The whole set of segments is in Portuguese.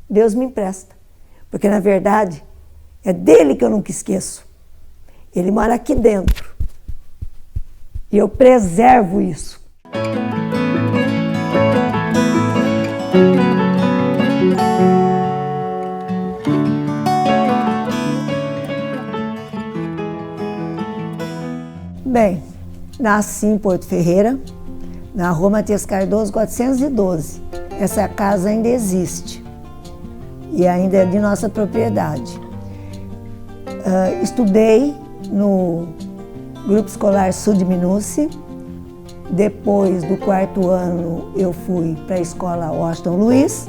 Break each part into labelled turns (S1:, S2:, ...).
S1: Deus me empresta. Porque, na verdade, é dele que eu nunca esqueço. Ele mora aqui dentro. E eu preservo isso. Bem, nasci em Porto Ferreira, na Rua Matias Cardoso, 412. Essa casa ainda existe e ainda é de nossa propriedade. Estudei no Grupo Escolar Sul de Minúcia. Depois do 4º ano, eu fui para a escola Washington Luiz,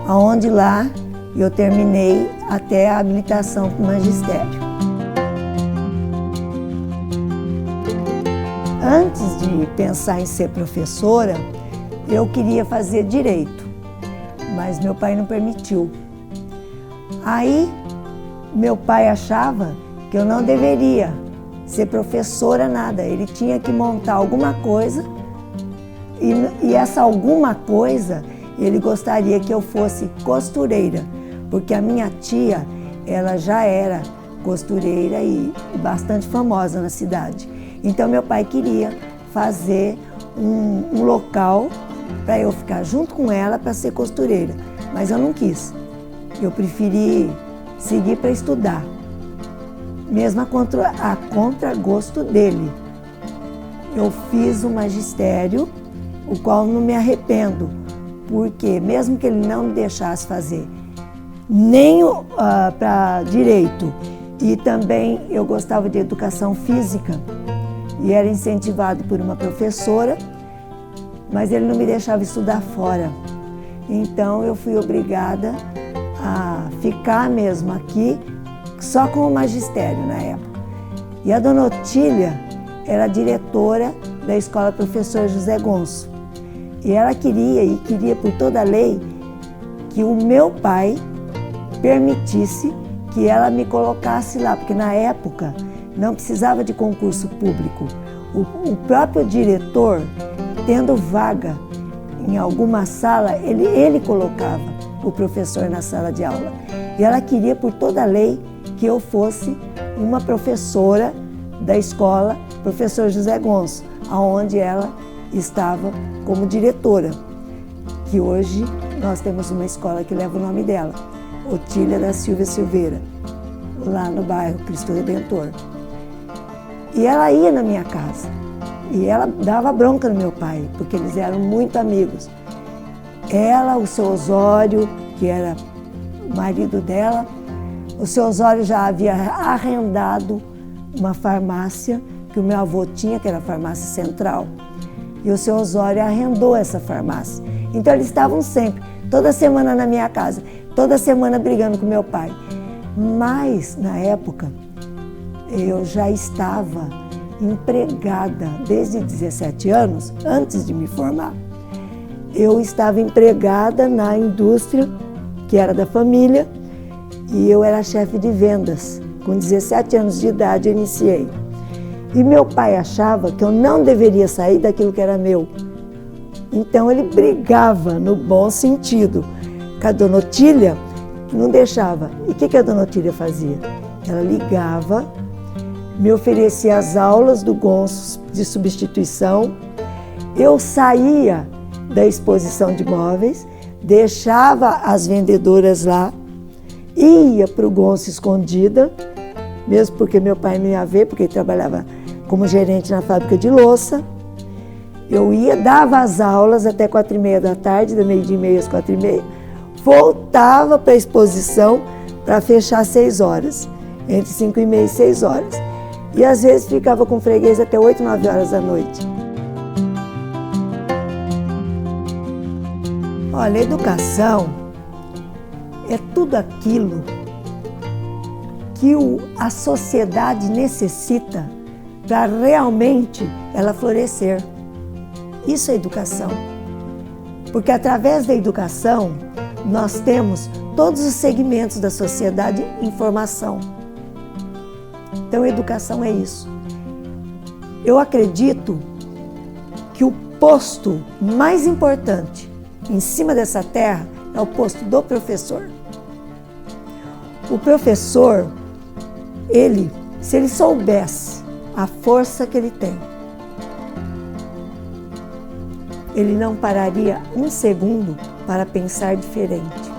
S1: onde lá eu terminei até a habilitação para o magistério. Antes de pensar em ser professora, eu queria fazer direito, mas meu pai não permitiu. Aí, meu pai achava que eu não deveria ser professora nada, ele tinha que montar alguma coisa e essa alguma coisa ele gostaria que eu fosse costureira, porque a minha tia, ela já era costureira e bastante famosa na cidade. Então meu pai queria fazer um local para eu ficar junto com ela para ser costureira, mas eu não quis. Eu preferi seguir para estudar, mesmo a contragosto dele. Eu fiz o magistério, o qual não me arrependo, porque mesmo que ele não me deixasse fazer nem para direito, e também eu gostava de educação física, e era incentivado por uma professora, mas ele não me deixava estudar fora. Então eu fui obrigada a ficar mesmo aqui, só com o magistério na época. E a dona Otília era diretora da escola Professor José Gonço. E ela queria por toda a lei, que o meu pai permitisse que ela me colocasse lá, porque na época não precisava de concurso público. O próprio diretor, tendo vaga em alguma sala, ele colocava o professor na sala de aula. E ela queria, por toda a lei, que eu fosse uma professora da escola Professor José Gonço, onde ela estava como diretora, que hoje nós temos uma escola que leva o nome dela, Otília da Silva Silveira, lá no bairro Cristo Redentor. E ela ia na minha casa, e ela dava bronca no meu pai, porque eles eram muito amigos. Ela, o seu Osório, que era o marido dela, o seu Osório já havia arrendado uma farmácia que o meu avô tinha, que era a farmácia central. E o seu Osório arrendou essa farmácia. Então eles estavam sempre, toda semana na minha casa, toda semana brigando com meu pai. Mas, na época, eu já estava empregada desde 17 anos, antes de me formar. Eu estava empregada na indústria, que era da família, e eu era chefe de vendas. Com 17 anos de idade eu iniciei. E meu pai achava que eu não deveria sair daquilo que era meu. Então ele brigava, no bom sentido, com a dona Otília, que não deixava. E o que a dona Otília fazia? Ela ligava, me oferecia as aulas do Gonço de substituição, eu saía da exposição de móveis, deixava as vendedoras lá, ia para o Gonço escondida, mesmo porque meu pai não ia ver, porque ele trabalhava como gerente na fábrica de louça. Eu ia, dava as aulas até 4h30 da tarde, da meio-dia e meia às 4h30, voltava para a exposição para fechar às 6 horas, entre 5h30 e 6 horas. E às vezes ficava com freguês até 8, 9 horas da noite. Olha, a educação é tudo aquilo que a sociedade necessita para realmente ela florescer. Isso é educação. Porque através da educação nós temos todos os segmentos da sociedade em formação. Então, educação é isso. Eu acredito que o posto mais importante em cima dessa terra é o posto do professor. O professor, se ele soubesse a força que ele tem, ele não pararia um segundo para pensar diferente.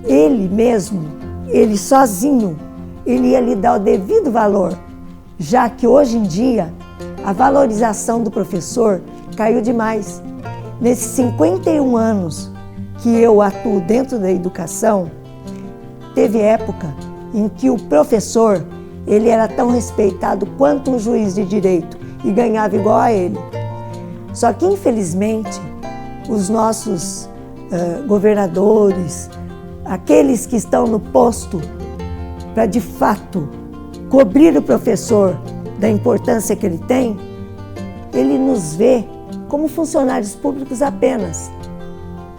S1: Ele mesmo, ele sozinho, ele ia lhe dar o devido valor, já que hoje em dia a valorização do professor caiu demais. Nesses 51 anos que eu atuo dentro da educação, teve época em que o professor, ele era tão respeitado quanto um juiz de direito e ganhava igual a ele. Só que, infelizmente, os nossos governadores, aqueles que estão no posto para, de fato, cobrir o professor da importância que ele tem, ele nos vê como funcionários públicos apenas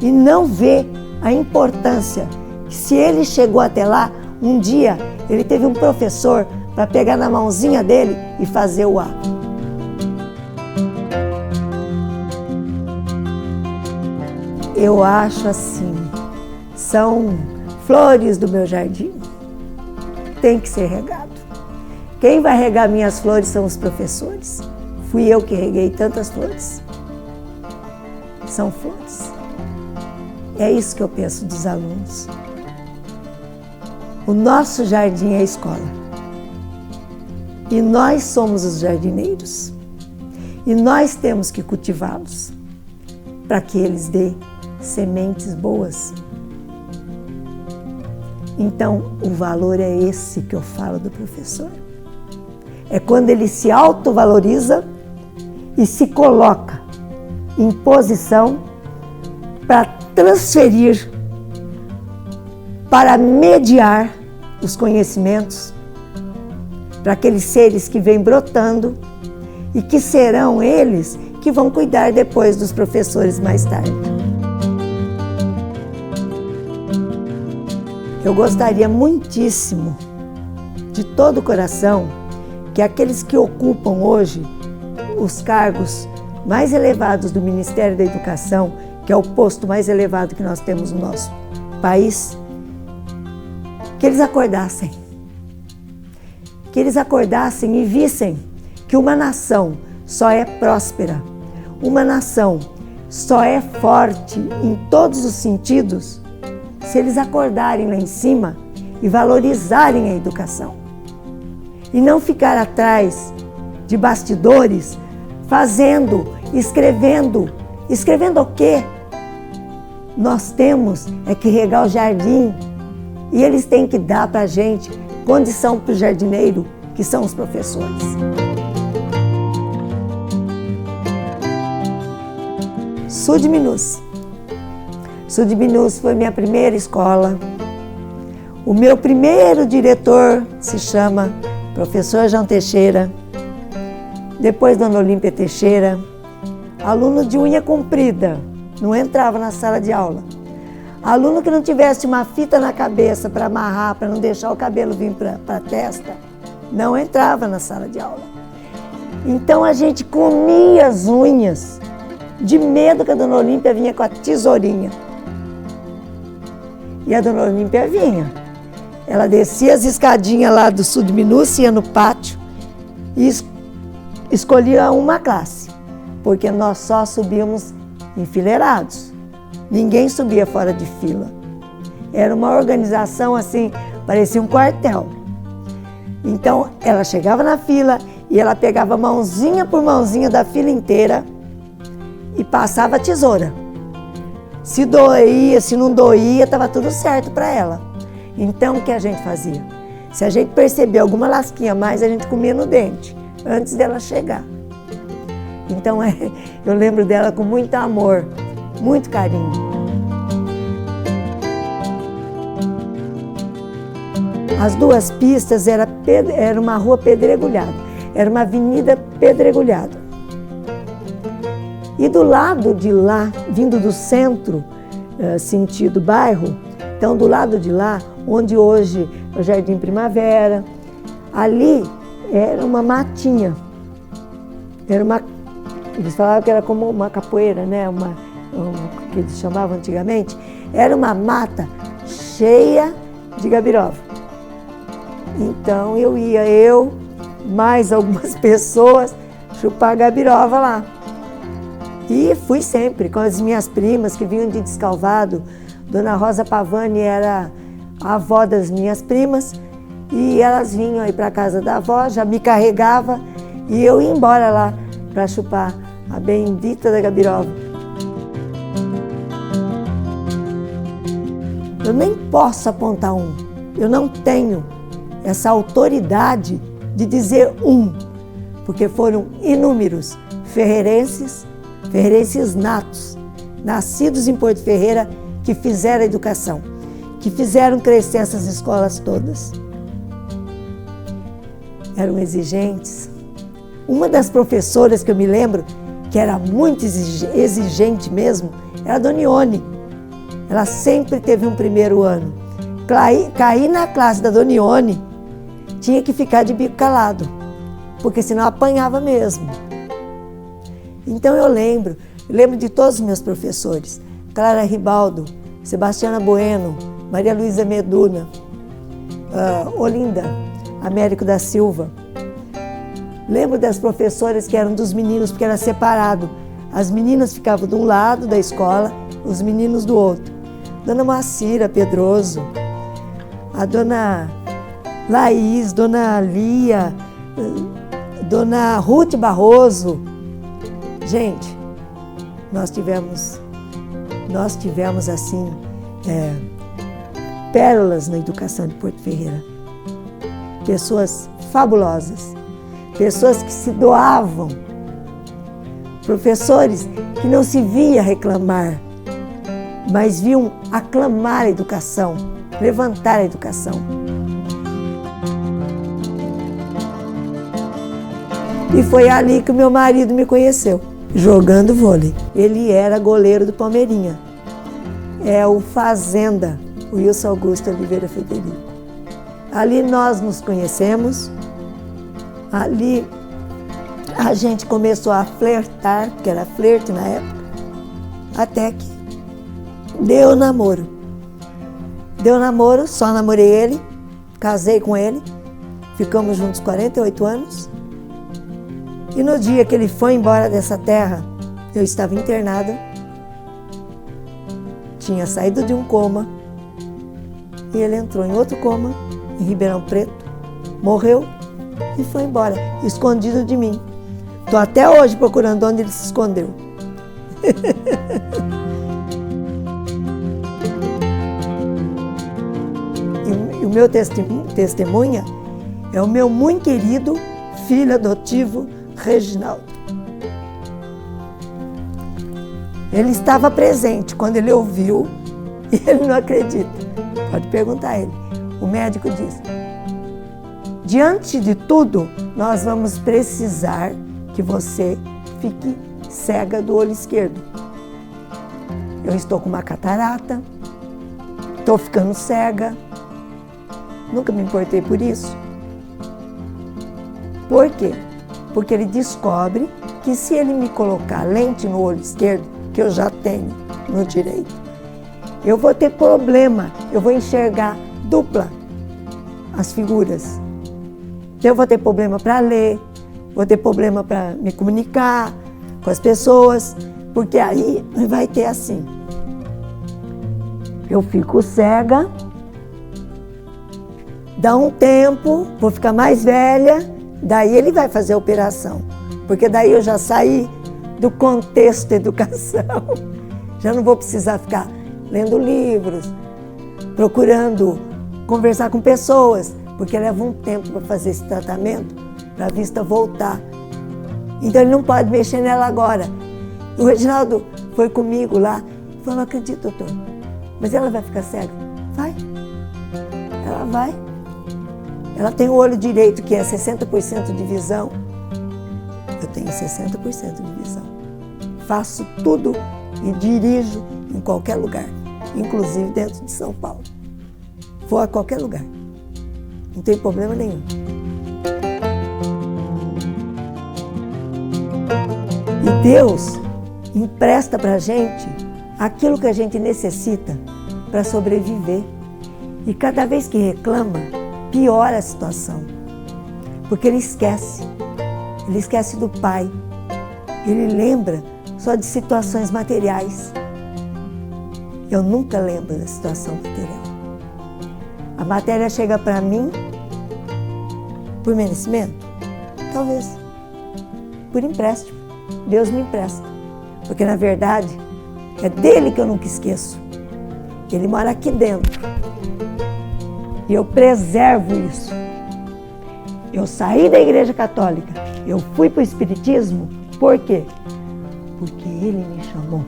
S1: e não vê a importância que, se ele chegou até lá, um dia ele teve um professor para pegar na mãozinha dele e fazer o ato. Eu acho assim, são flores do meu jardim, tem que ser regado. Quem vai regar minhas flores são os professores. Fui eu que reguei tantas flores. São flores. É isso que eu penso dos alunos. O nosso jardim é a escola. E nós somos os jardineiros. E nós temos que cultivá-los para que eles dêem sementes boas. Então, o valor é esse que eu falo do professor. É quando ele se autovaloriza e se coloca em posição para transferir, para mediar os conhecimentos para aqueles seres que vêm brotando e que serão eles que vão cuidar depois dos professores mais tarde. Eu gostaria muitíssimo, de todo o coração, que aqueles que ocupam hoje os cargos mais elevados do Ministério da Educação, que é o posto mais elevado que nós temos no nosso país, que eles acordassem. Que eles acordassem e vissem que uma nação só é próspera, uma nação só é forte em todos os sentidos, se eles acordarem lá em cima e valorizarem a educação. E não ficar atrás de bastidores, fazendo, escrevendo. Escrevendo o quê? Nós temos é que regar o jardim e eles têm que dar para a gente condição para o jardineiro, que são os professores. Sudminus. Sudminus foi minha primeira escola. O meu primeiro diretor se chama professor João Teixeira, depois Dona Olímpia Teixeira, aluno de unha comprida, não entrava na sala de aula. Aluno que não tivesse uma fita na cabeça para amarrar, para não deixar o cabelo vir para a testa, não entrava na sala de aula. Então a gente comia as unhas, de medo que a Dona Olímpia vinha com a tesourinha. E a Dona Olímpia vinha. Ela descia as escadinhas lá do Sudminus, ia no pátio e escolhia uma classe, porque nós só subíamos enfileirados. Ninguém subia fora de fila. Era uma organização assim, parecia um quartel. Então, ela chegava na fila e ela pegava mãozinha por mãozinha da fila inteira e passava a tesoura. Se doía, se não doía, estava tudo certo para ela. Então, o que a gente fazia? Se a gente perceber alguma lasquinha a mais, a gente comia no dente, antes dela chegar. Então, eu lembro dela com muito amor, muito carinho. As duas pistas era uma rua pedregulhada, era uma avenida pedregulhada. E do lado de lá, vindo do centro, sentido bairro, então do lado de lá, onde hoje é o Jardim Primavera, ali era uma matinha. Eles falavam que era como uma capoeira, né? o que eles chamavam antigamente, era uma mata cheia de gabirova. Então eu, mais algumas pessoas, chupar gabirova lá. E fui sempre com as minhas primas que vinham de Descalvado. Dona Rosa Pavani era a avó das minhas primas e elas vinham aí para casa da avó, já me carregava e eu ia embora lá para chupar a bendita da gabirova. Eu nem posso apontar um, eu não tenho essa autoridade de dizer um, porque foram inúmeros ferreirenses natos, nascidos em Porto Ferreira, que fizeram a educação, que fizeram crescer essas escolas todas. Eram exigentes. Uma das professoras que eu me lembro, que era muito exigente mesmo, era a Dona Ione. Ela sempre teve um primeiro ano. Cair na classe da Dona Ione, tinha que ficar de bico calado, porque senão apanhava mesmo. Então eu lembro de todos os meus professores, Clara Ribaldo, Sebastiana Bueno, Maria Luísa Meduna, Olinda, Américo da Silva. Lembro das professoras que eram dos meninos, porque era separado. As meninas ficavam de um lado da escola, os meninos do outro. Dona Moacira Pedroso, a Dona Laís, Dona Lia, Dona Ruth Barroso. Gente, nós tivemos assim, pérolas na educação de Porto Ferreira. Pessoas fabulosas, pessoas que se doavam, professores que não se via reclamar, mas viam aclamar a educação, levantar a educação. E foi ali que o meu marido me conheceu, jogando vôlei. Ele era goleiro do Palmeirinha. É o Fazenda, o Wilson Augusto Oliveira Federico. Ali nós nos conhecemos, ali a gente começou a flertar, porque era flerte na época, até que deu namoro. Deu namoro, só namorei ele, casei com ele, ficamos juntos 48 anos. E no dia que ele foi embora dessa terra, eu estava internada, tinha saído de um coma, e ele entrou em outro coma, em Ribeirão Preto, morreu e foi embora, escondido de mim. Estou até hoje procurando onde ele se escondeu. E o meu testemunha é o meu muito querido filho adotivo, Reginaldo. Ele estava presente quando ele ouviu e ele não acredita. Pode perguntar a ele. O médico disse: diante de tudo, nós vamos precisar que você fique cega do olho esquerdo. Eu estou com uma catarata, estou ficando cega. Nunca me importei por isso. Por quê? Porque ele descobre que se ele me colocar lente no olho esquerdo, que eu já tenho no direito, eu vou ter problema, eu vou enxergar dupla as figuras. Então eu vou ter problema para ler, vou ter problema para me comunicar com as pessoas, porque aí vai ter assim. Eu fico cega, dá um tempo, vou ficar mais velha, daí ele vai fazer a operação, porque daí eu já saí do contexto educação. Já não vou precisar ficar lendo livros, procurando conversar com pessoas, porque leva um tempo para fazer esse tratamento, para a vista voltar. Então ele não pode mexer nela agora. O Reginaldo foi comigo lá e falou: não acredito, doutor, mas ela vai ficar cega? Vai, ela vai. Ela tem o olho direito, que é 60% de visão. Eu tenho 60% de visão. Faço tudo e dirijo em qualquer lugar, inclusive dentro de São Paulo. Vou a qualquer lugar. Não tem problema nenhum. E Deus empresta pra gente aquilo que a gente necessita para sobreviver. E cada vez que reclama, piora a situação. Porque ele esquece do pai. Ele lembra só de situações materiais. Eu nunca lembro da situação material. A matéria chega para mim por merecimento? Talvez. Por empréstimo. Deus me empresta. Porque, na verdade, é dele que eu nunca esqueço. Ele mora aqui dentro. E eu preservo isso. Eu saí da Igreja Católica. Eu fui para o Espiritismo. Por quê? Porque ele me chamou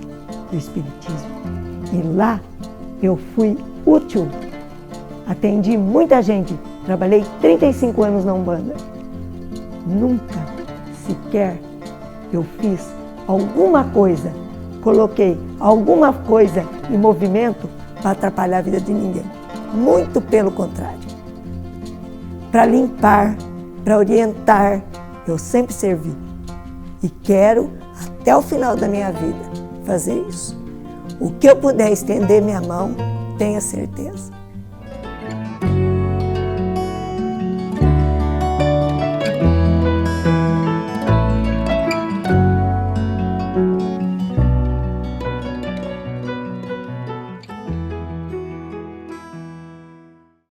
S1: para o Espiritismo. E lá eu fui útil. Atendi muita gente. Trabalhei 35 anos na Umbanda. Nunca, sequer, eu fiz alguma coisa, coloquei alguma coisa em movimento para atrapalhar a vida de ninguém. Muito pelo contrário. Para limpar, para orientar, eu sempre servi. E quero, até o final da minha vida, fazer isso. O que eu puder estender minha mão, tenha certeza.